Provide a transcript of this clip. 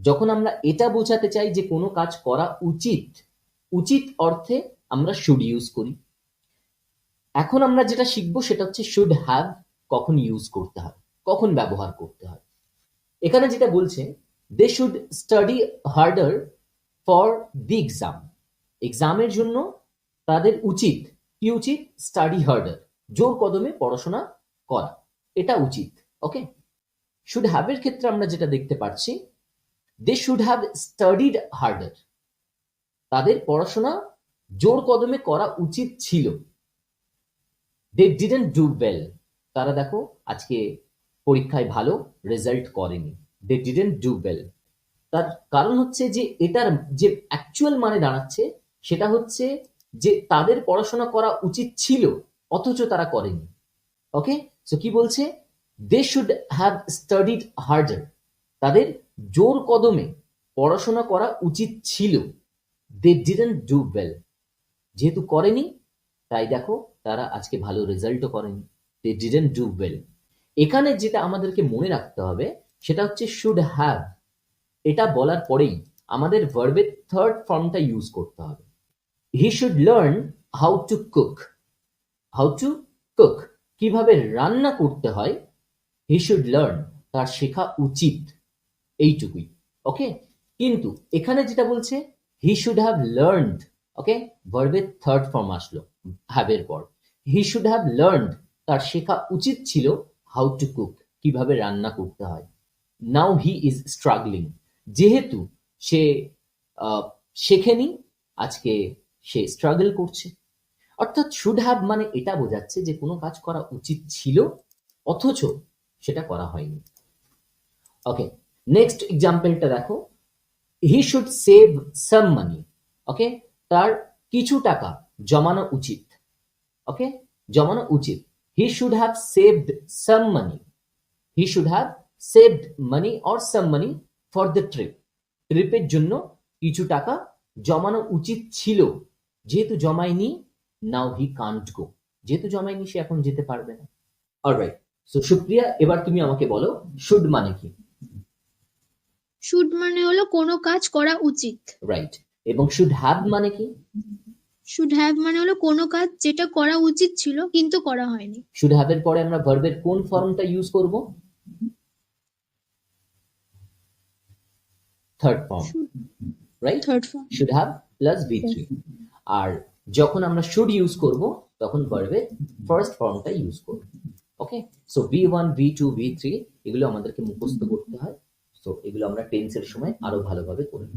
যখন আমরা এটা বোঝাতে চাই যে কোনো কাজ করা উচিত, উচিত অর্থে আমরা শুড ইউজ করি। এখন আমরা যেটা শিখবো সেটা হচ্ছে শুড হ্যাভ কখন ইউজ করতে হয়, কখন ব্যবহার করতে হয়। এখানে যেটা বলছে, they should study harder for the exam. এক্সামের জন্য তাদের উচিত, কি উচিত? স্টাডি হার্ডার, জোর কদমে পড়াশোনা করা, এটা উচিত। ওকে, শুড হ্যাভ এর ক্ষেত্রে আমরা যেটা দেখতে পাচ্ছি, they should have studied harder, তাদের পড়াশোনা জোর কদমে করা উচিত ছিল। দে ডিডন্ট ডু ওয়েল, তারা দেখো আজকে পরীক্ষায় ভালো রেজাল্ট করেনি। দে ডিডন্ট ডু ওয়েল, তার কারণ হচ্ছে যে এটার যে অ্যাকচুয়াল মানে দাঁড়াচ্ছে সেটা হচ্ছে যে তাদের পড়াশোনা করা উচিত ছিল অথচ তারা করেনি। ওকে, সো কি বলছে? They should have studied harder, তাদের জোর কদমে পড়াশোনা করা উচিত ছিল। দে ডিডন্ট ডু ওয়েল, যেহেতু করেনি তাই দেখো তারা আজকে ভালো রেজাল্টও করেনি। They didn't do well. এখানে যেটা আমাদেরকে মনে রাখতে হবে সেটা হচ্ছে শুড হ্যাভ, এটা বলার পরেই আমাদের ভার্বের থার্ড ফর্মটা ইউজ করতে হবে। He should learn how to cook, how to cook, কিভাবে রান্না করতে হয়। হি শুড লার্ন, তার শেখা উচিত, এইটুকুই। ওকে, কিন্তু এখানে যেটা বলছে হি শুড হ্যাভ লার্নড, ওকে, ভার্বের থার্ড ফর্ম আসলো হ্যাভের পর। হি শুড হ্যাভ লার্নড, তার শেখা উচিত ছিল হাউ টু কুক, কিভাবে রান্না করতে হয়। নাও হি ইজ স্ট্রাগলিং, যেহেতু সে শেখেনি আজকে সে স্ট্রাগল করছে। অর্থাৎ শুড হ্যাভ মানে এটা বোঝাচ্ছে যে কোনো কাজ করা উচিত ছিল অথচ সেটা করা হয়নি। ওকে, নেক্সট এক্সাম্পলটা দেখো, হি শুড সেভ সাম মানি, ওকে, তার কিছু টাকা জমানো উচিত। ওকে, জমানো উচিত। He should have saved some money, he should have saved money or some money for the trip, ট্রিপের জন্য কিছু টাকা জমানো উচিত ছিল, যেহেতু জমায়নি নাও হি কান্ট গো, যেহেতু জমায়নি সে এখন যেতে পারবে না। অলরাইট, সো সুপ্রিয়া এবার তুমি আমাকে বলো শুড মানে কি? শুড মানে হলো কোনো কাজ করা উচিত। রাইট, এবং শুড হ্যাভ মানে কি? শুড হ্যাভ মানে হলো কোনো কাজ যেটা করা উচিত ছিল কিন্তু করা হয়নি। শুড হ্যাভ এর পরে আমরা ভার্বের কোন ফর্মটা ইউজ করব? Third form, right? Third form. Should have plus V3। আর যখন আমরা শুড ইউজ করব তখন ভার্বের ফার্স্ট ফর্মটা ইউজ করব। ওকে, সো V1 V2 V3 এগুলো আমাদেরকে মুখস্থ করতে হয়। সো এগুলো আমরা টেন্সের সময় আরো ভালোভাবে করব।